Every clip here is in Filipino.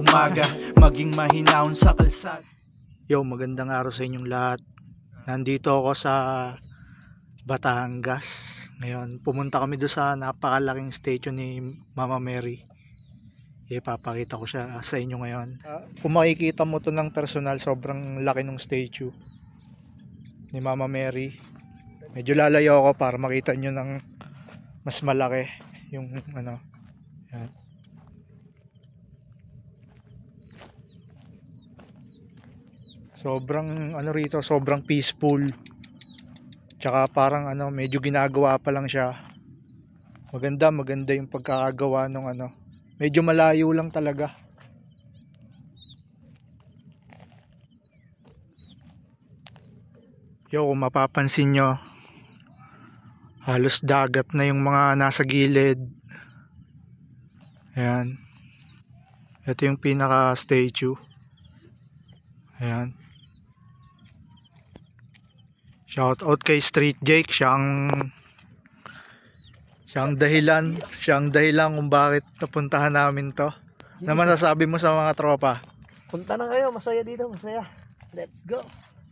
umaga, maging mahinahon sa kalsada. Yo, magandang araw sa inyong lahat. Nandito ako sa Batangas. Ngayon, pumunta kami doon sa napakalaking statue ni Mama Mary. Ipapakita ko siya sa inyo ngayon. Kung makikita mo to ng personal, sobrang laki ng statue ni Mama Mary. Medyo lalayo ako para makita nyo ng mas malaki yung ano. Yan. Sobrang ano rito, sobrang peaceful. Tsaka parang ano, medyo ginagawa pa lang siya. Maganda yung pagkakagawa ng ano. Medyo malayo lang talaga. Yo, kung mapapansin nyo, halos dagat na yung mga nasa gilid. Ayan. Ito yung pinaka statue. Ayan. Shout out kay Street Jake. Siyang dahilan kung bakit napuntahan namin to. Na masasabi mo sa mga tropa? Punta na kayo, masaya dito, masaya. Let's go.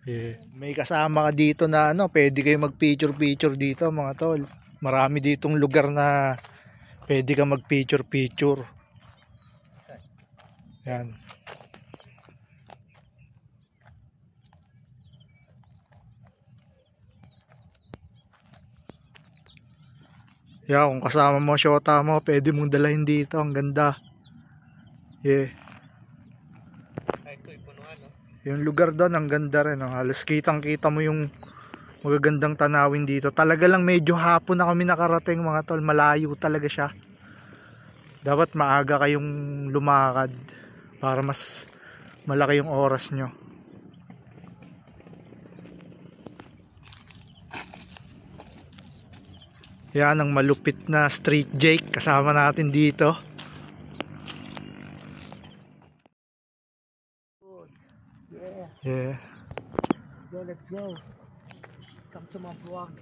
Yeah. May kasama ka dito na ano, pwede kayo mag-picture dito mga tol. Marami ditong lugar na pwede ka mag-picture. Yan. Yeah, kung kasama mo, syota mo, pwede mong dalahin dito. Ang ganda. Yeah. Yung lugar doon, ang ganda rin. Halos kitang-kita mo yung magagandang tanawin dito. Talaga lang medyo hapon na kami nakarating mga tol. Malayo talaga siya. Dapat maaga kayong lumakad para mas malaki yung oras nyo. Yan ang malupit na Street Jake kasama natin dito. Yeah. Let's go. Come to my vlog.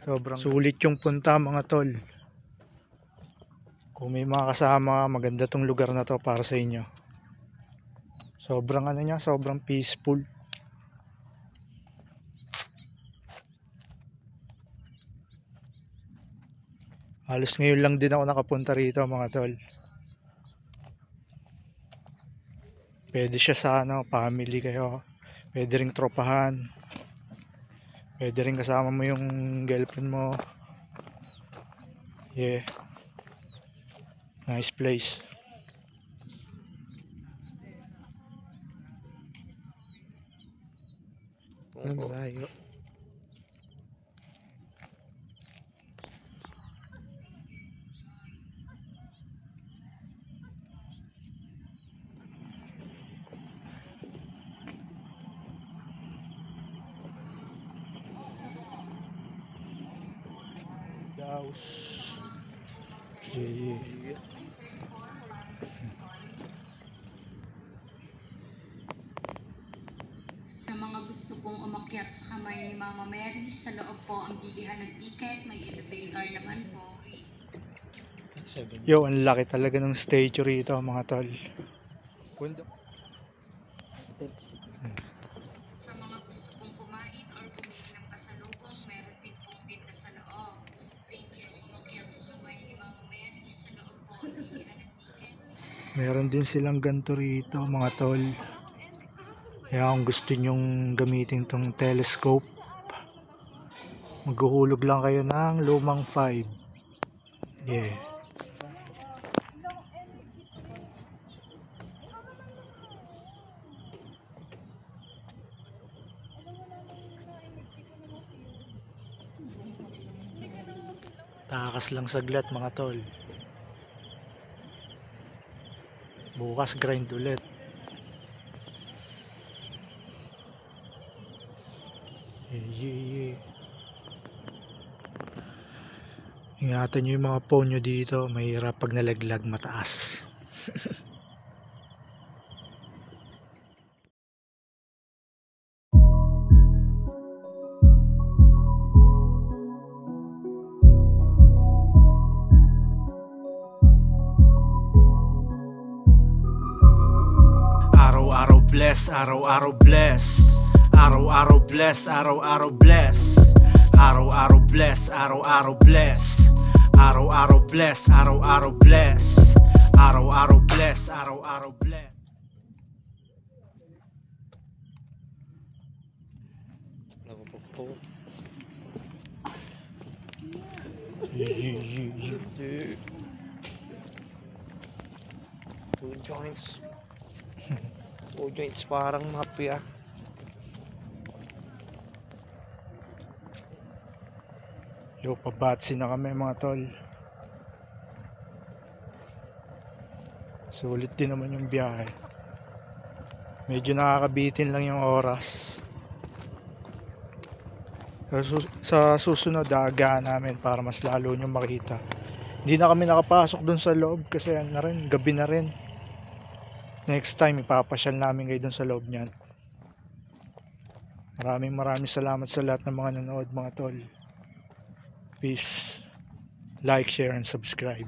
Sobrang sulit yung punta mga tol. Kung may mga kasama, maganda tong lugar na to para sa inyo. Sobrang ano niya, sobrang peaceful. Halos ngayon lang din ako nakapunta rito mga tol. Pwede siya sa ano, family kayo. Pwede ring tropahan. Pwede ring kasama mo yung girlfriend mo. Yeah. Nice place. Ang layo. Yeah. Sa mga gusto pong umakyat sa kamay ni Mama Mary, sa loob po ang bilihan ng ticket, may elevator naman po. Yo, ang laki talaga ng statue rito mga tol. Sa mga gusto pong kumain or bumili ng pasalubong, meron din pong tinda sa loob. Thank you umakyat sa kamay ni Mama Mary, sa loob po ang bilihan ng ticket. Meron din silang ganito rito mga tol. Kaya kung gusto nyong gamitin tong telescope, maghuhulog lang kayo ng lumang 5. Yeah. Takas lang saglit mga tol. Bukas grind ulit. Yeah. Ingatan nyo yung mga phone nyo dito. Mahirap pag nalaglag mataas. bless, araw-araw bless. Araw-araw bless, araw-araw bless. Araw-araw bless, araw-araw bless. Araw-araw bless, araw-araw bless. Araw-araw bless, araw-araw bless. Two joints. Two joints parang mafia. Yo, pabatsi na kami mga tol. Sulit din naman yung biyahe. Medyo nakakabitin lang yung oras. Sa susunod agahan namin para mas lalo nyo makita. Hindi na kami nakapasok dun sa loob kasi na rin, gabi na rin. Next time ipapasyal namin kayo dun sa loob niyan. Maraming salamat sa lahat ng mga nanood mga tol. Peace. Like, share, and subscribe.